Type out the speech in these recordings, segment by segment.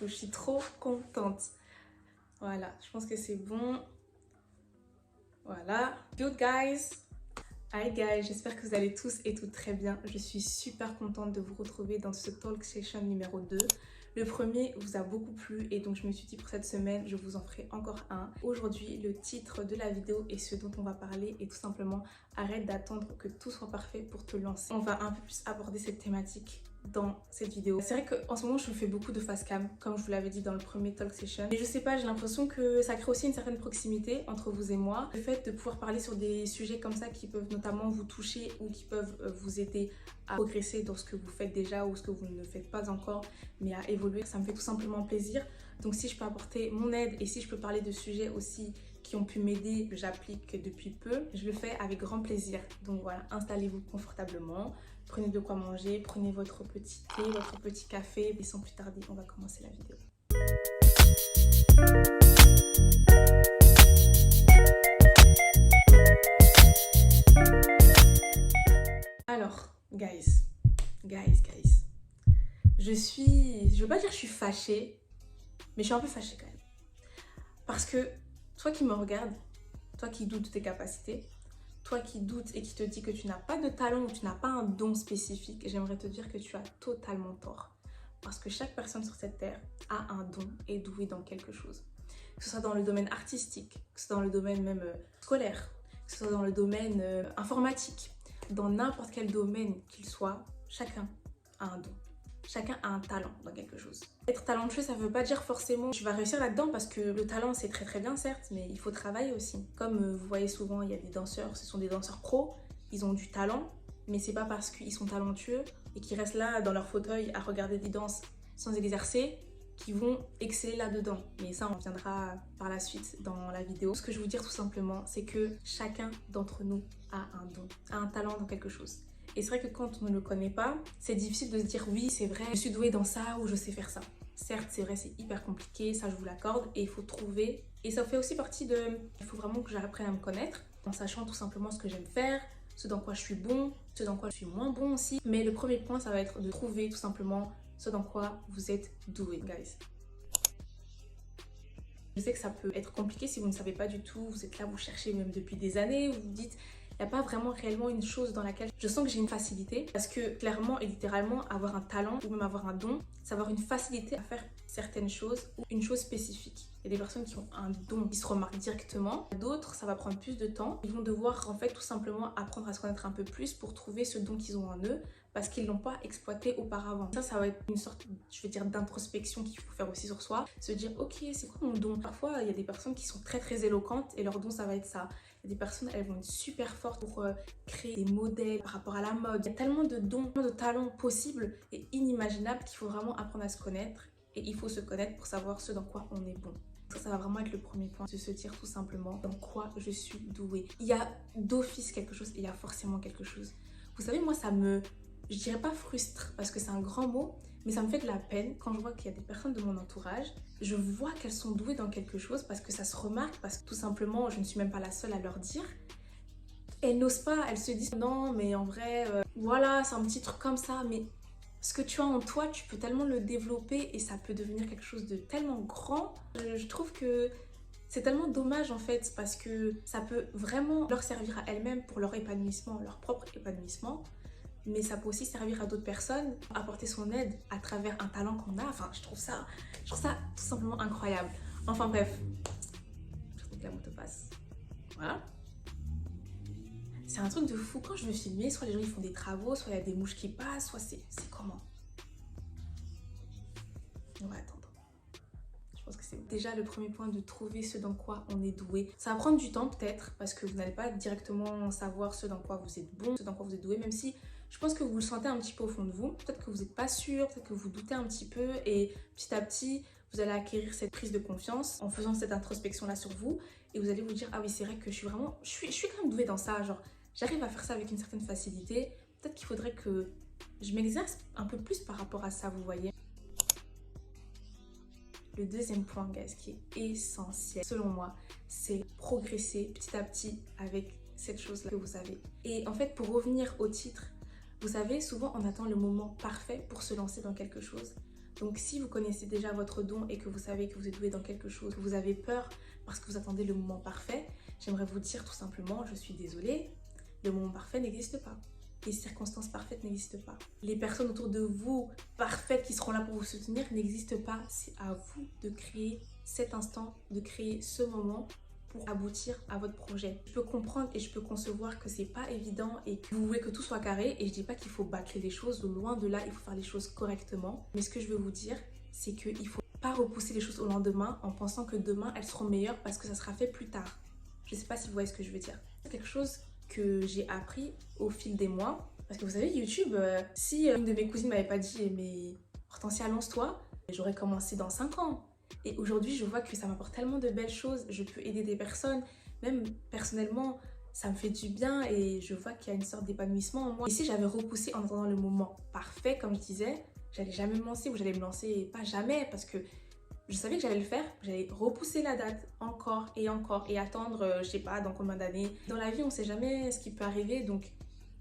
Je suis trop contente. Voilà, je pense que c'est bon. Voilà. Good guys. Hi guys, j'espère que vous allez tous et toutes très bien. Je suis super contente de vous retrouver dans ce talk session numéro 2. Le premier vous a beaucoup plu et donc je me suis dit pour cette semaine, je vous en ferai encore un. Aujourd'hui, le titre de la vidéo et ce dont on va parler est tout simplement arrête d'attendre que tout soit parfait pour te lancer. On va un peu plus aborder cette thématique dans cette vidéo. C'est vrai qu'en ce moment je fais beaucoup de face cam comme je vous l'avais dit dans le premier talk session et je sais pas, j'ai l'impression que ça crée aussi une certaine proximité entre vous et moi. Le fait de pouvoir parler sur des sujets comme ça qui peuvent notamment vous toucher ou qui peuvent vous aider à progresser dans ce que vous faites déjà ou ce que vous ne faites pas encore mais à évoluer, ça me fait tout simplement plaisir. Donc si je peux apporter mon aide et si je peux parler de sujets aussi qui ont pu m'aider, que j'applique depuis peu, je le fais avec grand plaisir. Donc voilà, installez-vous confortablement, prenez de quoi manger, prenez votre petit thé, votre petit café et sans plus tarder, on va commencer la vidéo. Alors, guys, je veux pas dire que je suis fâchée, mais je suis un peu fâchée quand même. Parce que toi qui me regardes, toi qui doutes de tes capacités, toi qui doutes et qui te dis que tu n'as pas de talent ou tu n'as pas un don spécifique, j'aimerais te dire que tu as totalement tort. Parce que chaque personne sur cette terre a un don et est douée dans quelque chose. Que ce soit dans le domaine artistique, que ce soit dans le domaine même scolaire, que ce soit dans le domaine informatique, dans n'importe quel domaine qu'il soit, chacun a un don. Chacun a un talent dans quelque chose. Être talentueux, ça ne veut pas dire forcément tu vas réussir là-dedans parce que le talent, c'est très très bien certes, mais il faut travailler aussi. Comme vous voyez souvent, il y a des danseurs, ce sont des danseurs pros, ils ont du talent, mais c'est pas parce qu'ils sont talentueux et qu'ils restent là dans leur fauteuil à regarder des danses sans exercer qu'ils vont exceller là-dedans. Mais ça, on reviendra par la suite dans la vidéo. Ce que je veux vous dire tout simplement, c'est que chacun d'entre nous a un don, a un talent dans quelque chose. Et c'est vrai que quand on ne le connaît pas, c'est difficile de se dire oui, c'est vrai, je suis douée dans ça ou je sais faire ça. Certes, c'est vrai, c'est hyper compliqué, ça je vous l'accorde, et il faut trouver. Et ça fait aussi partie de... Il faut vraiment que j'apprenne à me connaître, en sachant tout simplement ce que j'aime faire, ce dans quoi je suis bon, ce dans quoi je suis moins bon aussi. Mais le premier point, ça va être de trouver tout simplement ce dans quoi vous êtes doué, guys. Je sais que ça peut être compliqué si vous ne savez pas du tout, vous êtes là, vous cherchez même depuis des années, vous vous dites... Il n'y a pas vraiment réellement une chose dans laquelle je sens que j'ai une facilité parce que clairement et littéralement avoir un talent ou même avoir un don, c'est avoir une facilité à faire certaines choses ou une chose spécifique. Il y a des personnes qui ont un don qui se remarquent directement, d'autres ça va prendre plus de temps. Ils vont devoir en fait tout simplement apprendre à se connaître un peu plus pour trouver ce don qu'ils ont en eux parce qu'ils ne l'ont pas exploité auparavant. Ça va être une sorte, je vais dire, d'introspection qu'il faut faire aussi sur soi. Se dire, ok, c'est quoi mon don? Parfois, il y a des personnes qui sont très très éloquentes et leur don, ça va être ça. Il y a des personnes, elles vont être super fortes pour créer des modèles par rapport à la mode. Il y a tellement de dons, de talents possibles et inimaginables qu'il faut vraiment apprendre à se connaître. Et il faut se connaître pour savoir ce dans quoi on est bon. Ça va vraiment être le premier point, de se dire tout simplement dans quoi je suis douée. Il y a d'office quelque chose et il y a forcément quelque chose. Vous savez, moi, ça me... Je dirais pas frustre parce que c'est un grand mot, mais ça me fait de la peine quand je vois qu'il y a des personnes de mon entourage. Je vois qu'elles sont douées dans quelque chose parce que ça se remarque, parce que tout simplement, je ne suis même pas la seule à leur dire. Elles n'osent pas, elles se disent non, mais en vrai, voilà, c'est un petit truc comme ça, mais ce que tu as en toi, tu peux tellement le développer et ça peut devenir quelque chose de tellement grand. Je trouve que c'est tellement dommage en fait parce que ça peut vraiment leur servir à elles-mêmes pour leur épanouissement, leur propre épanouissement. Mais ça peut aussi servir à d'autres personnes, apporter son aide à travers un talent qu'on a. Enfin, je trouve ça tout simplement incroyable. Enfin bref, je trouve que la moto passe. Voilà. C'est un truc de fou. Quand je veux filmer, soit les gens ils font des travaux, soit il y a des mouches qui passent, soit c'est comment? On va attendre. Je pense que c'est déjà le premier point de trouver ce dans quoi on est doué. Ça va prendre du temps peut-être parce que vous n'allez pas directement savoir ce dans quoi vous êtes bon, ce dans quoi vous êtes doué, même si je pense que vous le sentez un petit peu au fond de vous. Peut-être que vous n'êtes pas sûr, peut-être que vous doutez un petit peu et petit à petit, vous allez acquérir cette prise de confiance en faisant cette introspection-là sur vous et vous allez vous dire « Ah oui, c'est vrai que je suis quand même douée dans ça, genre j'arrive à faire ça avec une certaine facilité. Peut-être qu'il faudrait que je m'exerce un peu plus par rapport à ça, vous voyez ?» Le deuxième point, guys, qui est essentiel, selon moi, c'est progresser petit à petit avec cette chose-là que vous avez. Et en fait, pour revenir au titre, vous savez, souvent on attend le moment parfait pour se lancer dans quelque chose. Donc si vous connaissez déjà votre don et que vous savez que vous êtes doué dans quelque chose, que vous avez peur parce que vous attendez le moment parfait, j'aimerais vous dire tout simplement, je suis désolée, le moment parfait n'existe pas. Les circonstances parfaites n'existent pas. Les personnes autour de vous parfaites qui seront là pour vous soutenir n'existent pas. C'est à vous de créer cet instant, de créer ce moment pour aboutir à votre projet. Je peux comprendre et je peux concevoir que c'est pas évident et que vous voulez que tout soit carré, et je dis pas qu'il faut bâcler les choses, loin de là, il faut faire les choses correctement. Mais ce que je veux vous dire, c'est qu'il faut pas repousser les choses au lendemain en pensant que demain elles seront meilleures parce que ça sera fait plus tard. Je sais pas si vous voyez ce que je veux dire. C'est quelque chose que j'ai appris au fil des mois. Parce que vous savez, YouTube, si une de mes cousines m'avait pas dit « mais Hortensia, lance-toi », j'aurais commencé dans 5 ans. Et aujourd'hui, je vois que ça m'apporte tellement de belles choses. Je peux aider des personnes, même personnellement, ça me fait du bien et je vois qu'il y a une sorte d'épanouissement en moi. Et si j'avais repoussé en attendant le moment parfait, comme je disais, j'allais jamais me lancer, ou j'allais me lancer pas jamais parce que je savais que j'allais le faire, j'allais repousser la date encore et attendre, je sais pas, dans combien d'années. Dans la vie, on sait jamais ce qui peut arriver, donc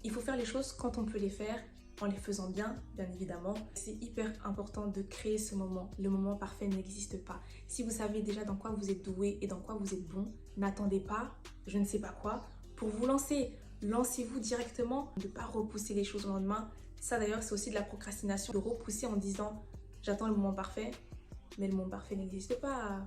il faut faire les choses quand on peut les faire, en les faisant bien évidemment. C'est hyper important de créer ce moment. Le moment parfait n'existe pas. Si vous savez déjà dans quoi vous êtes doué et dans quoi vous êtes bon, n'attendez pas, je ne sais pas quoi, pour vous lancer. Lancez-vous directement, ne pas repousser les choses au lendemain. Ça d'ailleurs, c'est aussi de la procrastination, de repousser en disant « j'attends le moment parfait ». Mais le monde parfait n'existe pas.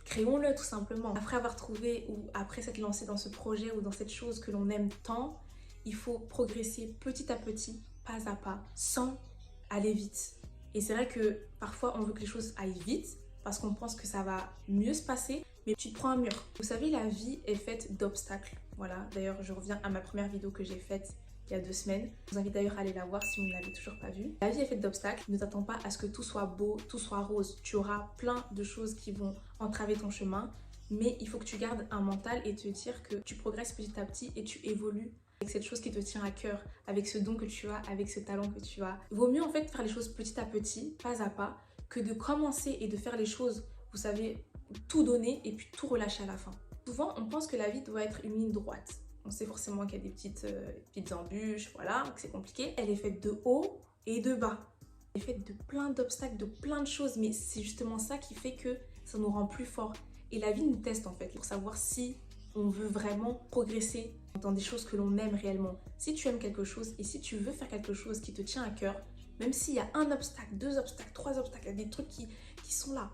Créons-le tout simplement. Après avoir trouvé ou après s'être lancé dans ce projet ou dans cette chose que l'on aime tant, il faut progresser petit à petit, pas à pas, sans aller vite. Et c'est vrai que parfois on veut que les choses aillent vite parce qu'on pense que ça va mieux se passer, mais tu te prends un mur. Vous savez, la vie est faite d'obstacles. Voilà, d'ailleurs je reviens à ma première vidéo que j'ai faite il y a 2 semaines. Je vous invite d'ailleurs à aller la voir si vous ne l'avez toujours pas vue. La vie est faite d'obstacles. Ne t'attends pas à ce que tout soit beau, tout soit rose. Tu auras plein de choses qui vont entraver ton chemin, mais il faut que tu gardes un mental et te dire que tu progresses petit à petit et tu évolues avec cette chose qui te tient à cœur, avec ce don que tu as, avec ce talent que tu as. Vaut mieux en fait faire les choses petit à petit, pas à pas, que de commencer et de faire les choses, vous savez, tout donner et puis tout relâcher à la fin. Souvent, on pense que la vie doit être une ligne droite. On sait forcément qu'il y a des petites embûches, voilà, que c'est compliqué. Elle est faite de haut et de bas. Elle est faite de plein d'obstacles, de plein de choses, mais c'est justement ça qui fait que ça nous rend plus forts. Et la vie nous teste en fait, pour savoir si on veut vraiment progresser dans des choses que l'on aime réellement. Si tu aimes quelque chose et si tu veux faire quelque chose qui te tient à cœur, même s'il y a un obstacle, 2 obstacles, 3 obstacles, il y a des trucs qui sont là,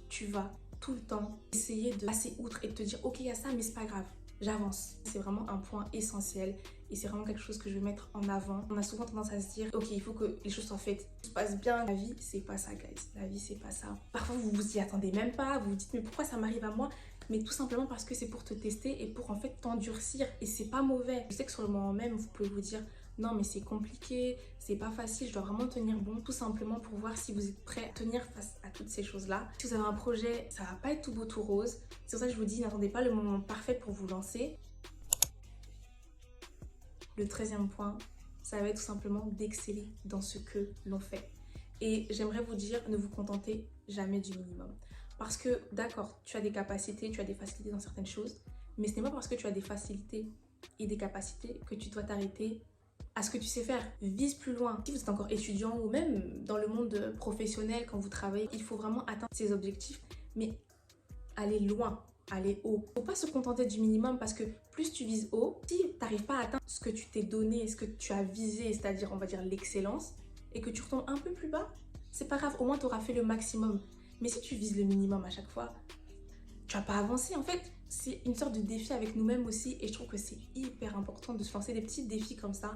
tu vas tout le temps essayer de passer outre et de te dire « ok, il y a ça, mais c'est pas grave ». J'avance. C'est vraiment un point essentiel et c'est vraiment quelque chose que je veux mettre en avant. On a souvent tendance à se dire ok, il faut que les choses soient faites, tout se passe bien. La vie, c'est pas ça, guys. La vie, c'est pas ça. Parfois, vous vous y attendez même pas. Vous vous dites mais pourquoi ça m'arrive à moi? Mais tout simplement parce que c'est pour te tester et pour en fait t'endurcir. Et c'est pas mauvais. Je sais que sur le moment même, vous pouvez vous dire non mais c'est compliqué, c'est pas facile, je dois vraiment tenir bon, tout simplement pour voir si vous êtes prêt à tenir face à toutes ces choses-là. Si vous avez un projet, ça va pas être tout beau tout rose. C'est pour ça que je vous dis, n'attendez pas le moment parfait pour vous lancer. Le 13e point, ça va être tout simplement d'exceller dans ce que l'on fait. Et j'aimerais vous dire, ne vous contentez jamais du minimum. Parce que d'accord, tu as des capacités, tu as des facilités dans certaines choses, mais ce n'est pas parce que tu as des facilités et des capacités que tu dois t'arrêter à ce que tu sais faire. Vise plus loin. Si vous êtes encore étudiant ou même dans le monde professionnel, quand vous travaillez, il faut vraiment atteindre ses objectifs, mais aller loin, aller haut. Il ne faut pas se contenter du minimum parce que plus tu vises haut, si tu n'arrives pas à atteindre ce que tu t'es donné, ce que tu as visé, c'est-à-dire on va dire l'excellence, et que tu retombes un peu plus bas, c'est pas grave, au moins tu auras fait le maximum. Mais si tu vises le minimum à chaque fois, tu vas pas avancer. En fait, c'est une sorte de défi avec nous-mêmes aussi et je trouve que c'est hyper important de se lancer des petits défis comme ça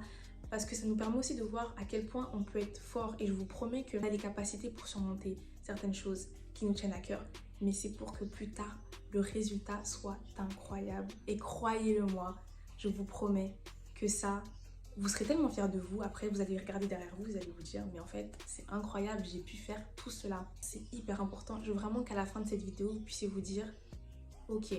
parce que ça nous permet aussi de voir à quel point on peut être fort et je vous promets qu'on a les capacités pour surmonter certaines choses qui nous tiennent à cœur. Mais c'est pour que plus tard, le résultat soit incroyable. Et croyez-le-moi, je vous promets que ça, vous serez tellement fiers de vous. Après, vous allez regarder derrière vous, vous allez vous dire, mais en fait, c'est incroyable, j'ai pu faire tout cela. C'est hyper important. Je veux vraiment qu'à la fin de cette vidéo, vous puissiez vous dire, ok,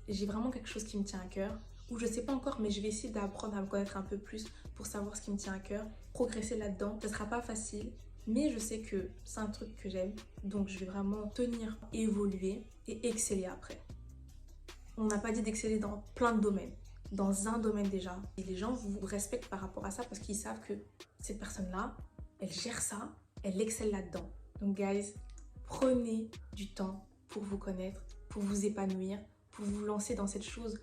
j'ai vraiment quelque chose qui me tient à cœur, ou je sais pas encore, mais je vais essayer d'apprendre à me connaître un peu plus pour savoir ce qui me tient à cœur, progresser là-dedans. Ce sera pas facile, mais je sais que c'est un truc que j'aime, donc je vais vraiment tenir, évoluer et exceller après. On n'a pas dit d'exceller dans plein de domaines. Dans un domaine déjà. Et les gens vous respectent par rapport à ça parce qu'ils savent que cette personne-là, elle gère ça elle excelle là-dedans. Donc guys, prenez du temps pour vous connaître, pour vous épanouir, pour vous lancer dans cette chose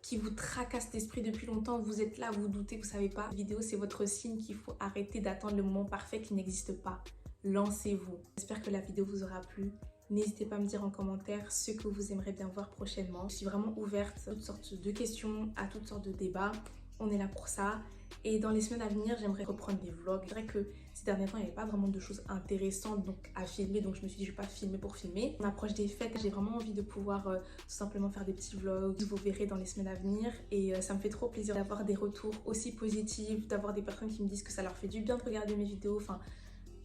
qui vous tracasse l'esprit depuis longtemps. Vous êtes là, vous doutez, vous savez pas. La vidéo, c'est votre signe qu'il faut arrêter d'attendre le moment parfait qui n'existe pas. Lancez-vous. J'espère que la vidéo vous aura plu. N'hésitez pas à me dire en commentaire ce que vous aimeriez bien voir prochainement. Je suis vraiment ouverte à toutes sortes de questions, à toutes sortes de débats. On est là pour ça. Et dans les semaines à venir, j'aimerais reprendre des vlogs. C'est vrai que ces derniers temps, il n'y avait pas vraiment de choses intéressantes à filmer. Donc je me suis dit, je ne vais pas filmer pour filmer. On approche des fêtes. J'ai vraiment envie de pouvoir tout simplement faire des petits vlogs. Vous verrez dans les semaines à venir. Et ça me fait trop plaisir d'avoir des retours aussi positifs, d'avoir des personnes qui me disent que ça leur fait du bien de regarder mes vidéos. Enfin,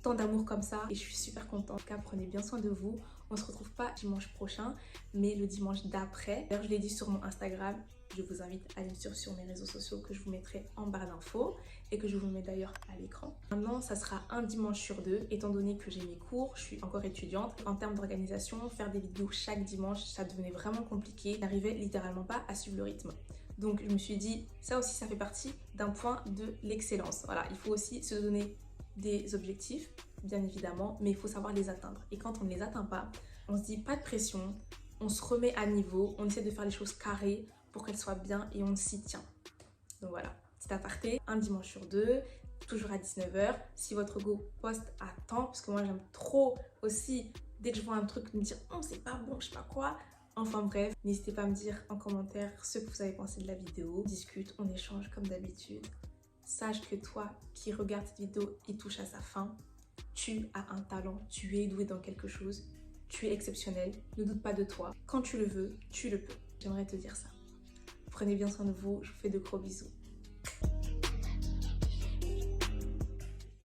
tant d'amour comme ça. Et je suis super contente. En tout cas, prenez bien soin de vous. On se retrouve pas dimanche prochain, mais le dimanche d'après. D'ailleurs, je l'ai dit sur mon Instagram. Je vous invite à aller me suivre sur mes réseaux sociaux que je vous mettrai en barre d'infos et que je vous mets d'ailleurs à l'écran. Maintenant, ça sera un dimanche sur deux, étant donné que j'ai mes cours, je suis encore étudiante. En termes d'organisation, faire des vidéos chaque dimanche, ça devenait vraiment compliqué. Je n'arrivais littéralement pas à suivre le rythme. Donc, je me suis dit, ça aussi, ça fait partie d'un point de l'excellence. Voilà, il faut aussi se donner des objectifs, bien évidemment, mais il faut savoir les atteindre. Et quand on ne les atteint pas, on se dit pas de pression, on se remet à niveau, on essaie de faire les choses carrées pour qu'elles soient bien et on s'y tient. Donc voilà, petit aparté, un dimanche sur deux, toujours à 19h. Si votre go poste à temps, parce que moi j'aime trop aussi, dès que je vois un truc, me dire oh c'est pas bon, je sais pas quoi. Enfin bref, n'hésitez pas à me dire en commentaire ce que vous avez pensé de la vidéo. On discute, on échange comme d'habitude. Sache que toi qui regardes cette vidéo et touche à sa fin, tu as un talent, tu es doué dans quelque chose, tu es exceptionnel, ne doute pas de toi. Quand tu le veux, tu le peux. J'aimerais te dire ça. Prenez bien soin de vous, je vous fais de gros bisous.